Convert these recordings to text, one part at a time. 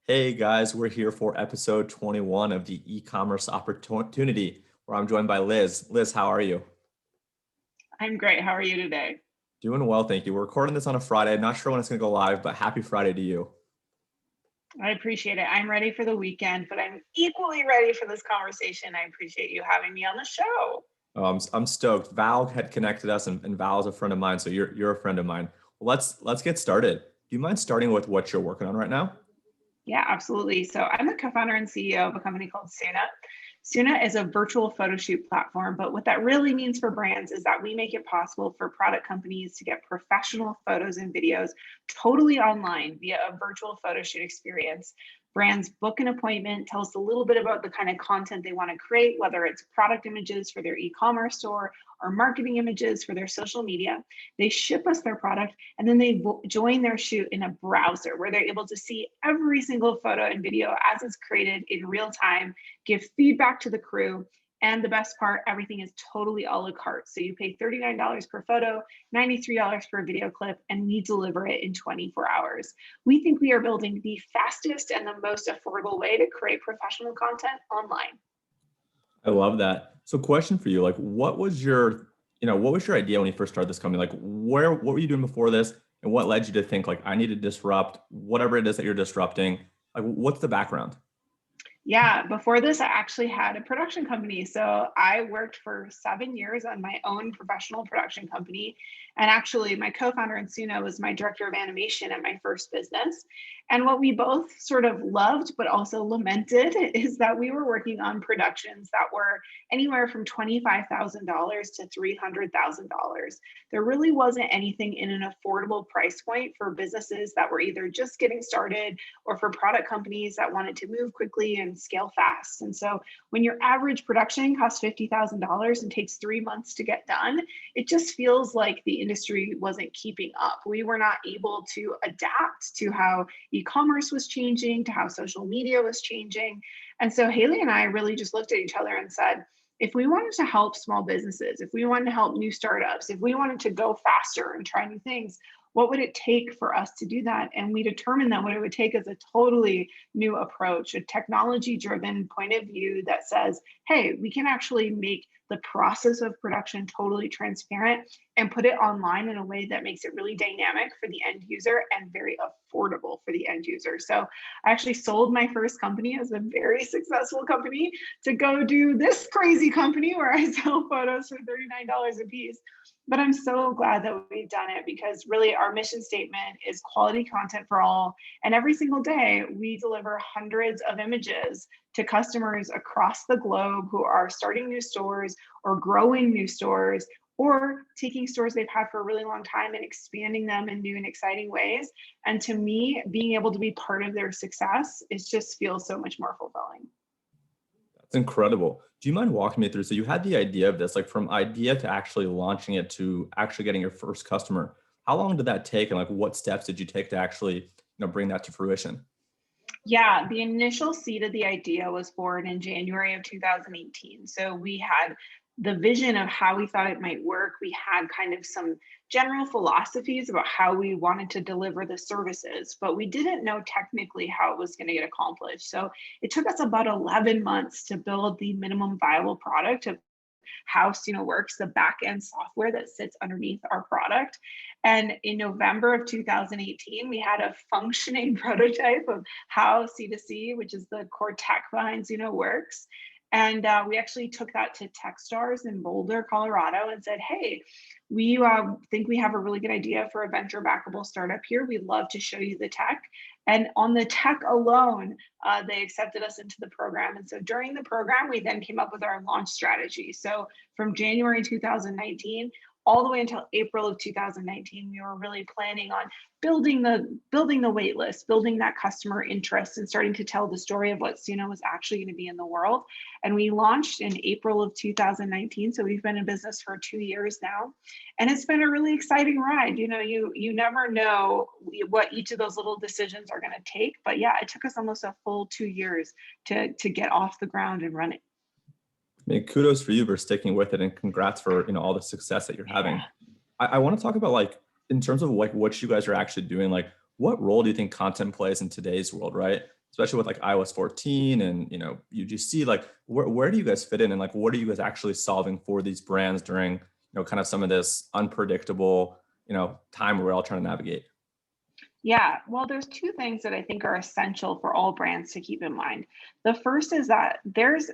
Hey guys, we're here for episode 21 of the e-commerce opportunity, where I'm joined by Liz. Liz, how are you? I'm great. How are you today? Doing well, thank you. We're recording this on a Friday. Not sure when it's going to go live, but happy Friday to you. I appreciate it. I'm ready for the weekend, but I'm equally ready for this conversation. I appreciate you having me on the show. I'm stoked. Val had connected us, and Val is a friend of mine, so you're a friend of mine. Well, let's get started. Do you mind starting with what you're working on right now? Yeah, absolutely. So I'm the co-founder and CEO of a company called Soona. Soona is a virtual photo shoot platform, but what that really means for brands is that we make it possible for product companies to get professional photos and videos totally online via a virtual photo shoot experience. Brands book an appointment, tell us a little bit about the kind of content they want to create, whether it's product images for their e-commerce store or marketing images for their social media. They ship us their product and then they join their shoot in a browser where they're able to see every single photo and video as it's created in real time, give feedback to the crew. And the best part, everything is totally a la carte. So you pay $39 per photo, $93 per video clip, and we deliver it in 24 hours. We think we are building the fastest and the most affordable way to create professional content online. I love that. So, question for you: like, what was your idea when you first started this company? Like, what were you doing before this, and what led you to think like I need to disrupt whatever it is that you're disrupting? Like, what's the background? Yeah, before this, I actually had a production company. So I worked for 7 years on my own professional production company. And actually, my co founder in Soona was my director of animation at my first business. And what we both sort of loved, but also lamented, is that we were working on productions that were anywhere from $25,000 to $300,000. There really wasn't anything in an affordable price point for businesses that were either just getting started or for product companies that wanted to move quickly and scale fast. And so when your average production costs $50,000 and takes 3 months to get done, it just feels like the industry wasn't keeping up. We were not able to adapt to how e-commerce was changing, to how social media was changing. And so Haley and I really just looked at each other and said, if we wanted to help small businesses, if we wanted to help new startups, if we wanted to go faster and try new things, what would it take for us to do that? And we determined that what it would take is a totally new approach, a technology driven point of view that says, hey, we can actually make the process of production totally transparent and put it online in a way that makes it really dynamic for the end user and very affordable for the end user. So I actually sold my first company as a very successful company to go do this crazy company where I sell photos for $39 a piece. But I'm so glad that we've done it because really our mission statement is quality content for all. And every single day we deliver hundreds of images to customers across the globe who are starting new stores or growing new stores or taking stores they've had for a really long time and expanding them in new and exciting ways. And to me, being able to be part of their success, it just feels so much more fulfilling. It's incredible. Do you mind walking me through? So you had the idea of this, like from idea to actually launching it to actually getting your first customer. How long did that take, and like what steps did you take to actually, bring that to fruition? Yeah, the initial seed of the idea was born in January of 2018. So we had the vision of how we thought it might work. We had kind of some general philosophies about how we wanted to deliver the services, but we didn't know technically how it was going to get accomplished. So it took us about 11 months to build the minimum viable product of how Soona works, the back end software that sits underneath our product. And in November of 2018, we had a functioning prototype of how C2C, which is the core tech behind Soona, works. And we actually took that to Techstars in Boulder, Colorado, and said, hey, we think we have a really good idea for a venture backable startup here. We'd love to show you the tech. And on the tech alone, they accepted us into the program. And so during the program, we then came up with our launch strategy. So from January 2019, all the way until April of 2019, we were really planning on building the wait list, building that customer interest, and starting to tell the story of what Soona was actually going to be in the world. And we launched in April of 2019. So we've been in business for 2 years now. And it's been a really exciting ride. You never know what each of those little decisions are going to take. But yeah, it took us almost a full 2 years to get off the ground and running. I mean, kudos for you for sticking with it, and congrats for all the success that you're having. Yeah. I want to talk about, like, in terms of like what you guys are actually doing, like what role do you think content plays in today's world, right? especially with like iOS 14 and, UGC, like where do you guys fit in, and like what are you guys actually solving for these brands during, kind of some of this unpredictable, time where we're all trying to navigate? Yeah, well, there's two things that I think are essential for all brands to keep in mind. The first is that there's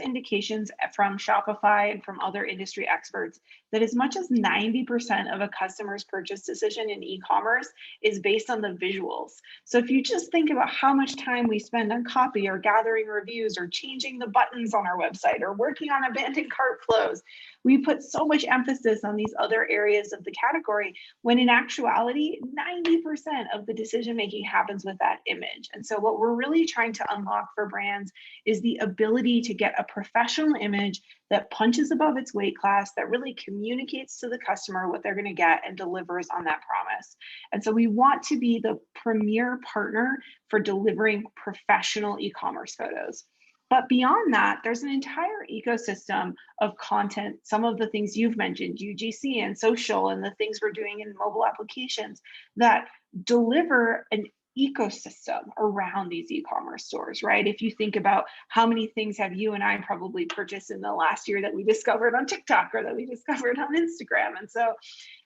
indications from Shopify and from other industry experts that as much as 90% of a customer's purchase decision in e-commerce is based on the visuals. So if you just think about how much time we spend on copy or gathering reviews or changing the buttons on our website or working on abandoned cart flows, we put so much emphasis on these other areas of the category when in actuality, 90% of the decision making happens with that image. And so, what we're really trying to unlock for brands is the ability to get a professional image that punches above its weight class, that really communicates to the customer what they're going to get and delivers on that promise. And so, we want to be the premier partner for delivering professional e commerce photos. But beyond that, there's an entire ecosystem of content, some of the things you've mentioned, UGC and social, and the things we're doing in mobile applications that deliver an ecosystem around these e-commerce stores, right? If you think about how many things have you and I probably purchased in the last year that we discovered on TikTok or that we discovered on Instagram. And so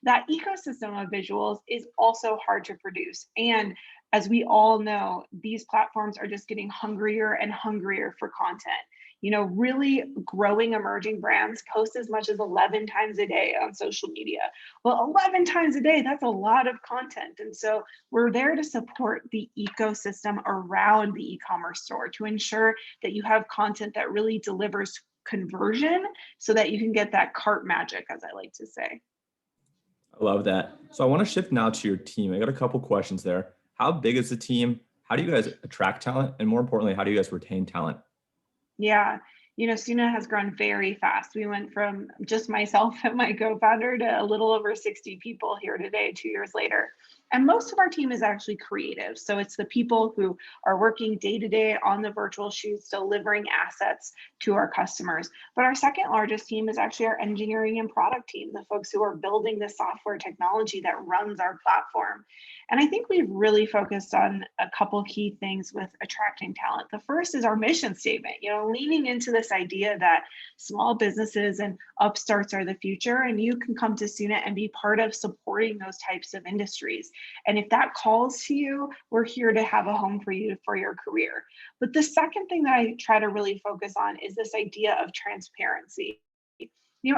that ecosystem of visuals is also hard to produce. And as we all know, these platforms are just getting hungrier and hungrier for content. Really growing emerging brands post as much as 11 times a day on social media. Well, 11 times a day, that's a lot of content. And so we're there to support the ecosystem around the e-commerce store to ensure that you have content that really delivers conversion so that you can get that cart magic, as I like to say. I love that. So I want to shift now to your team. I got a couple questions there. How big is the team? How do you guys attract talent? And more importantly, how do you guys retain talent? Yeah. Soona has grown very fast. We went from just myself and my co-founder to a little over 60 people here today, 2 years later. And most of our team is actually creative. So it's the people who are working day to day on the virtual shoots, delivering assets to our customers. But our second largest team is actually our engineering and product team, the folks who are building the software technology that runs our platform. And I think we've really focused on a couple key things with attracting talent. The first is our mission statement, leaning into this idea that small businesses and upstarts are the future, and you can come to Soona and be part of supporting those types of industries. And if that calls to you, we're here to have a home for you for your career. But the second thing that I try to really focus on is this idea of transparency.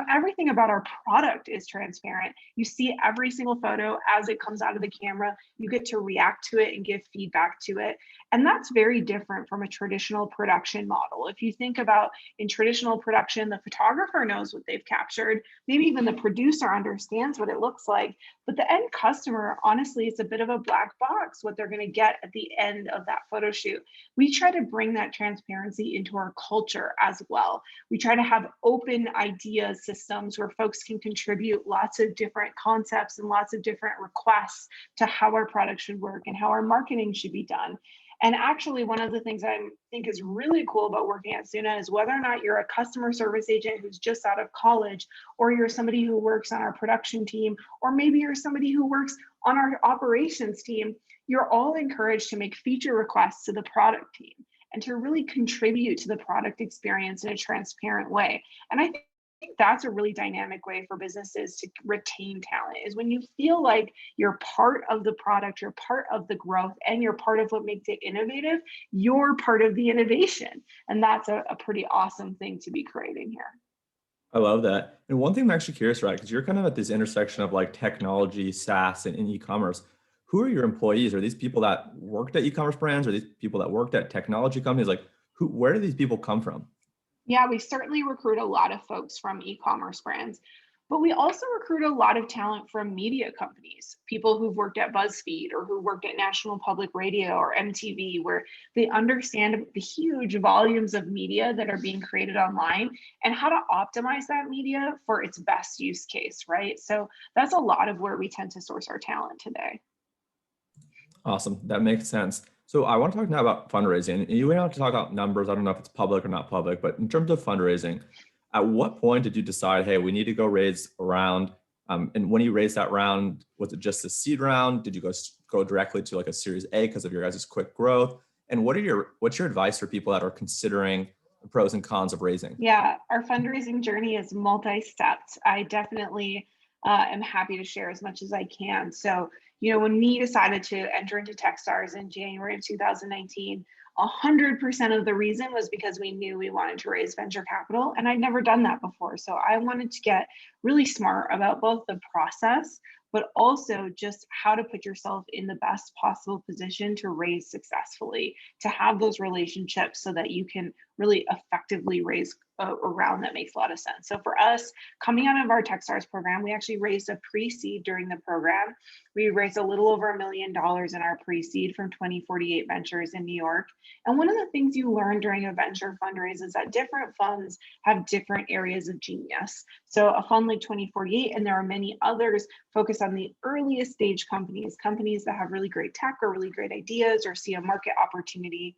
Everything about our product is transparent. You see every single photo as it comes out of the camera. You get to react to it and give feedback to it. And that's very different from a traditional production model. If you think about in traditional production, the photographer knows what they've captured. Maybe even the producer understands what it looks like. But the end customer, honestly, it's a bit of a black box what they're going to get at the end of that photo shoot. We try to bring that transparency into our culture as well. We try to have open ideas systems where folks can contribute lots of different concepts and lots of different requests to how our product should work and how our marketing should be done. And actually, one of the things I think is really cool about working at Soona is whether or not you're a customer service agent who's just out of college, or you're somebody who works on our production team, or maybe you're somebody who works on our operations team, you're all encouraged to make feature requests to the product team and to really contribute to the product experience in a transparent way. And I think that's a really dynamic way for businesses to retain talent, is when you feel like you're part of the product, you're part of the growth, and you're part of what makes it innovative, you're part of the innovation. And that's a pretty awesome thing to be creating here. I love that. And one thing I'm actually curious, right? Because you're kind of at this intersection of like technology, SaaS, and e-commerce. Who are your employees? Are these people that worked at e-commerce brands? Are these people that worked at technology companies? Like, where do these people come from? Yeah, we certainly recruit a lot of folks from e-commerce brands, but we also recruit a lot of talent from media companies, people who've worked at BuzzFeed or who worked at National Public Radio or MTV, where they understand the huge volumes of media that are being created online and how to optimize that media for its best use case, right? So that's a lot of where we tend to source our talent today. Awesome. That makes sense. So I want to talk now about fundraising. And you went out to talk about numbers. I don't know if it's public or not public, but in terms of fundraising, at what point did you decide, hey, we need to go raise a round? And when you raised that round, was it just a seed round? Did you go directly to like a Series A because of your guys' quick growth? And what's your advice for people that are considering the pros and cons of raising? Yeah, our fundraising journey is multi-stepped. I definitely am happy to share as much as I can. So, when we decided to enter into Techstars in January of 2019, 100% of the reason was because we knew we wanted to raise venture capital, and I'd never done that before. So I wanted to get really smart about both the process, but also just how to put yourself in the best possible position to raise successfully, to have those relationships so that you can really effectively raise a round that makes a lot of sense. So for us, coming out of our Techstars program, we actually raised a pre-seed during the program. We raised a little over $1 million in our pre-seed from 2048 Ventures in New York. And one of the things you learn during a venture fundraise is that different funds have different areas of genius. So a fund like 2048, and there are many others, focus on the earliest stage companies that have really great tech or really great ideas or see a market opportunity.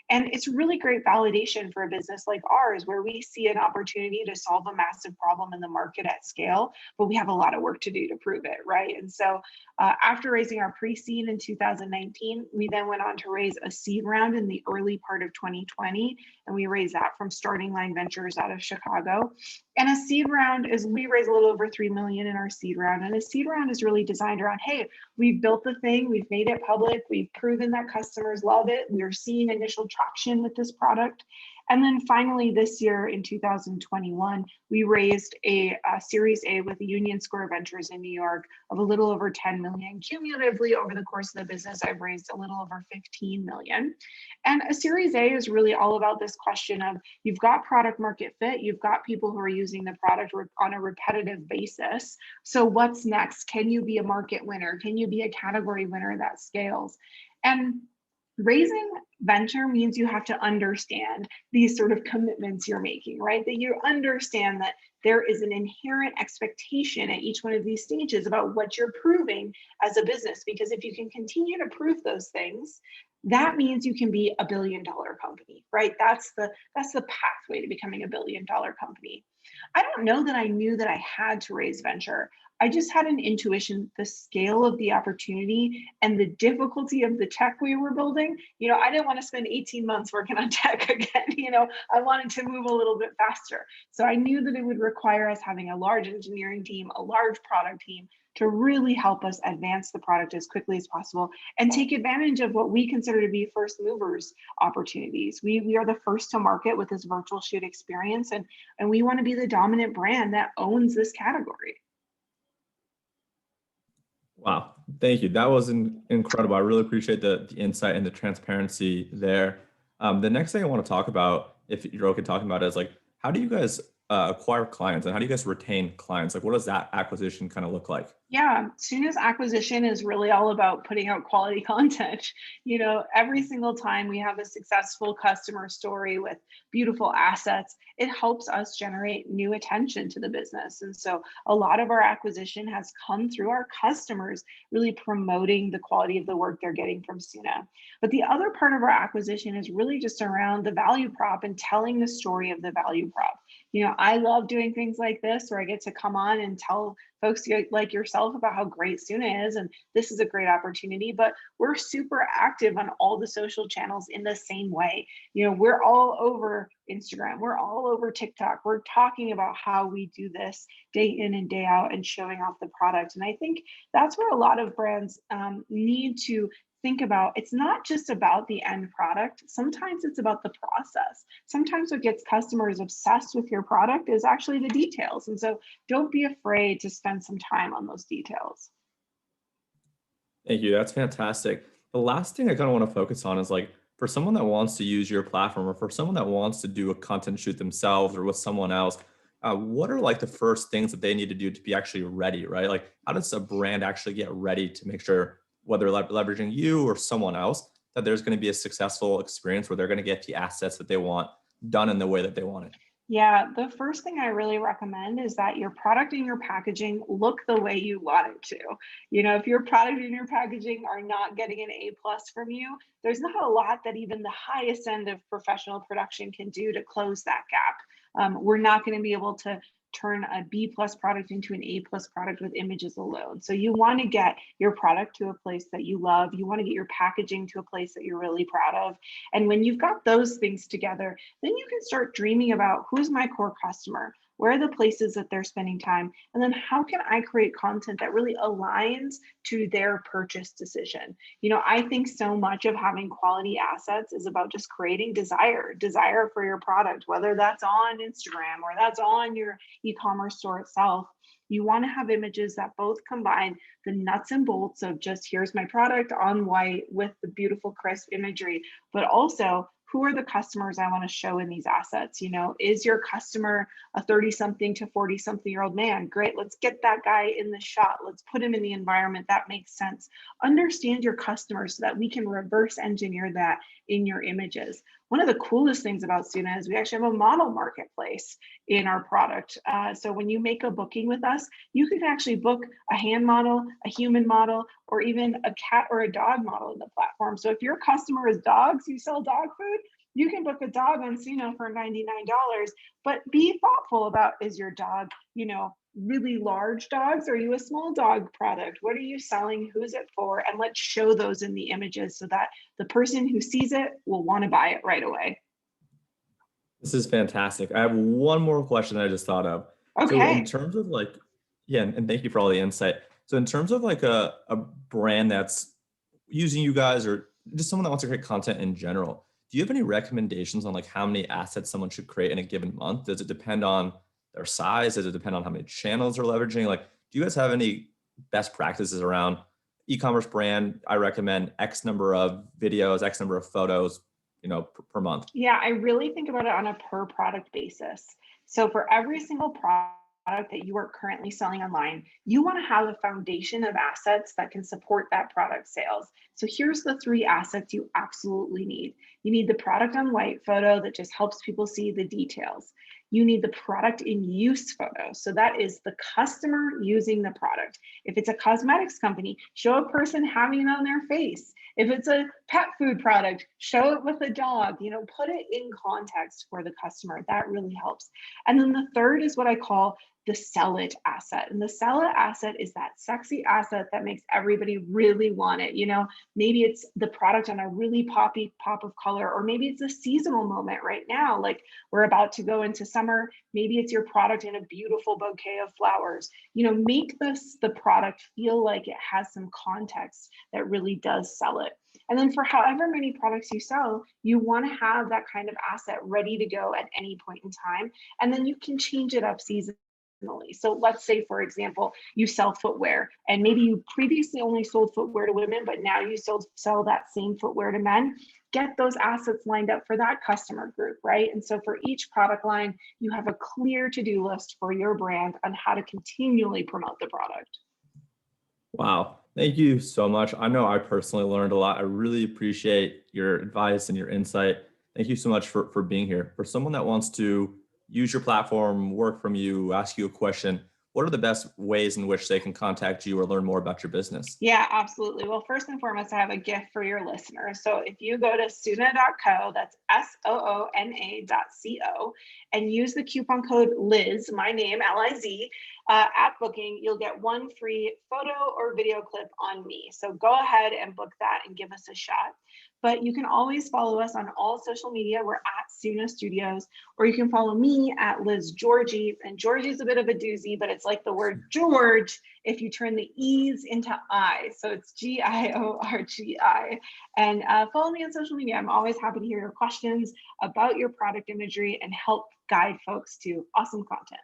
And it's really great validation for a business like ours, where we see an opportunity to solve a massive problem in the market at scale, but we have a lot of work to do to prove it, right? And so after raising our pre-seed in 2019, we then went on to raise a seed round in the early part of 2020. And we raised that from Starting Line Ventures out of Chicago. And a seed round is, we raised a little over 3 million in our seed round. And a seed round is really designed around, hey, we've built the thing, we've made it public, we've proven that customers love it, we're seeing initial traction with this product. And then finally this year in 2021, we raised a Series A with Union Square Ventures in New York of a little over 10 million. Cumulatively over the course of the business, I've raised a little over 15 million. And a Series A is really all about this question of, you've got product market fit, you've got people who are using the product on a repetitive basis. So what's next? Can you be a market winner? Can you be a category winner that scales? And raising venture means you have to understand these sort of commitments you're making, right? That you understand that there is an inherent expectation at each one of these stages about what you're proving as a business. Because if you can continue to prove those things, that means you can be a $1 billion company, right? That's the pathway to becoming a $1 billion company. I don't know that I knew that I had to raise venture. I just had an intuition, the scale of the opportunity and the difficulty of the tech we were building. I didn't want to spend 18 months working on tech again. I wanted to move a little bit faster. So I knew that it would require us having a large engineering team, a large product team, to really help us advance the product as quickly as possible and take advantage of what we consider to be first movers opportunities. We are the first to market with this virtual shoot experience, and we want to be the dominant brand that owns this category. Wow, thank you. That was incredible. I really appreciate the insight and the transparency there. The next thing I want to talk about, if you're okay talking about it, is like, how do you guys acquire clients and how do you guys retain clients? Like, what does that acquisition kind of look like? Yeah, Soona's acquisition is really all about putting out quality content. Every single time we have a successful customer story with beautiful assets, it helps us generate new attention to the business. And so a lot of our acquisition has come through our customers really promoting the quality of the work they're getting from Soona. But the other part of our acquisition is really just around the value prop and telling the story of the value prop. I love doing things like this where I get to come on and tell folks like yourself about how great Soona is, and this is a great opportunity. But we're super active on all the social channels in the same way. We're all over Instagram, we're all over TikTok. We're talking about how we do this day in and day out and showing off the product. And I think that's where a lot of brands need to think about. It's not just about the end product. Sometimes it's about the process. Sometimes what gets customers obsessed with your product is actually the details. And so don't be afraid to spend some time on those details. Thank you. That's fantastic. The last thing I kind of want to focus on is like, for someone that wants to use your platform or for someone that wants to do a content shoot themselves or with someone else, what are like the first things that they need to do to be actually ready, right? Like, how does a brand actually get ready to make sure, whether leveraging you or someone else, that there's going to be a successful experience where they're going to get the assets that they want done in the way that they want it? Yeah, the first thing I really recommend is that your product and your packaging look the way you want it to. If your product and your packaging are not getting an A+ from you, there's not a lot that even the highest end of professional production can do to close that gap. We're not going to be able to turn a B plus product into an A plus product with images alone. So you want to get your product to a place that you love. You want to get your packaging to a place that you're really proud of. And when you've got those things together, then you can start dreaming about who's my core customer? Where are the places that they're spending time? And then how can I create content that really aligns to their purchase decision? I think so much of having quality assets is about just creating desire for your product, whether that's on Instagram or that's on your e-commerce store itself. You want to have images that both combine the nuts and bolts of just here's my product on white with the beautiful crisp imagery, but also who are the customers I want to show in these assets? Is your customer a 30-something to 40-something-year-old man? Great, let's get that guy in the shot. Let's put him in the environment that makes sense. Understand your customers so that we can reverse engineer that in your images. One of the coolest things about Soona is we actually have a model marketplace in our product. So when you make a booking with us, you can actually book a hand model, a human model, or even a cat or a dog model in the platform. So if your customer is dogs, you sell dog food, you can book a dog on Soona for $99, but be thoughtful about, is your dog, really large dogs? Are you a small dog product? What are you selling? Who's it for? And let's show those in the images so that the person who sees it will want to buy it right away. This is fantastic. I have one more question that I just thought of. So in Okay. terms of and thank you for all the insight. So in terms of a brand that's using you guys or just someone that wants to create content in general, do you have any recommendations on how many assets someone should create in a given month? Does it depend on their size? Does it depend on how many channels they're leveraging? Do you guys have any best practices around e-commerce brand? I recommend X number of videos, X number of photos, per month. Yeah, I really think about it on a per product basis. So for every single product that you are currently selling online, you want to have a foundation of assets that can support that product sales. So here's the 3 assets you absolutely need. You need the product on white photo that just helps people see the details. You need the product in use photo. So that is the customer using the product. If it's a cosmetics company, show a person having it on their face. If it's a pet food product, show it with a dog, put it in context for the customer. That really helps. And then the third is what I call the sell it asset. And the sell it asset is that sexy asset that makes everybody really want it. Maybe it's the product on a really poppy pop of color, or maybe it's a seasonal moment right now. Like we're about to go into summer. Maybe it's your product in a beautiful bouquet of flowers. Make the product feel like it has some context that really does sell it. And then for however many products you sell, you want to have that kind of asset ready to go at any point in time. And then you can change it up seasonally. So let's say, for example, you sell footwear and maybe you previously only sold footwear to women, but now you sell that same footwear to men. Get those assets lined up for that customer group, right? And so for each product line, you have a clear to-do list for your brand on how to continually promote the product. Wow. Thank you so much. I know I personally learned a lot. I really appreciate your advice and your insight. Thank you so much for being here. For someone that wants to use your platform, work from you, ask you a question, what are the best ways in which they can contact you or learn more about your business? Yeah, absolutely. Well, first and foremost, I have a gift for your listeners. So if you go to soona.co, that's SOONA.co, and use the coupon code Liz, my name, LIZ, at booking, you'll get 1 free photo or video clip on me. So go ahead and book that and give us a shot. But you can always follow us on all social media. We're at Soona Studios, or you can follow me at Liz Giorgi. And Giorgi is a bit of a doozy, but it's like the word George if you turn the E's into I. So it's Giorgi. And follow me on social media. I'm always happy to hear your questions about your product imagery and help guide folks to awesome content.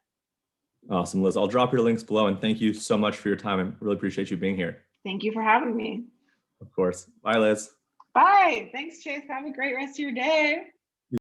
Awesome, Liz. I'll drop your links below, and thank you so much for your time. I really appreciate you being here. Thank you for having me. Of course. Bye, Liz. Bye. Thanks, Chase. Have a great rest of your day.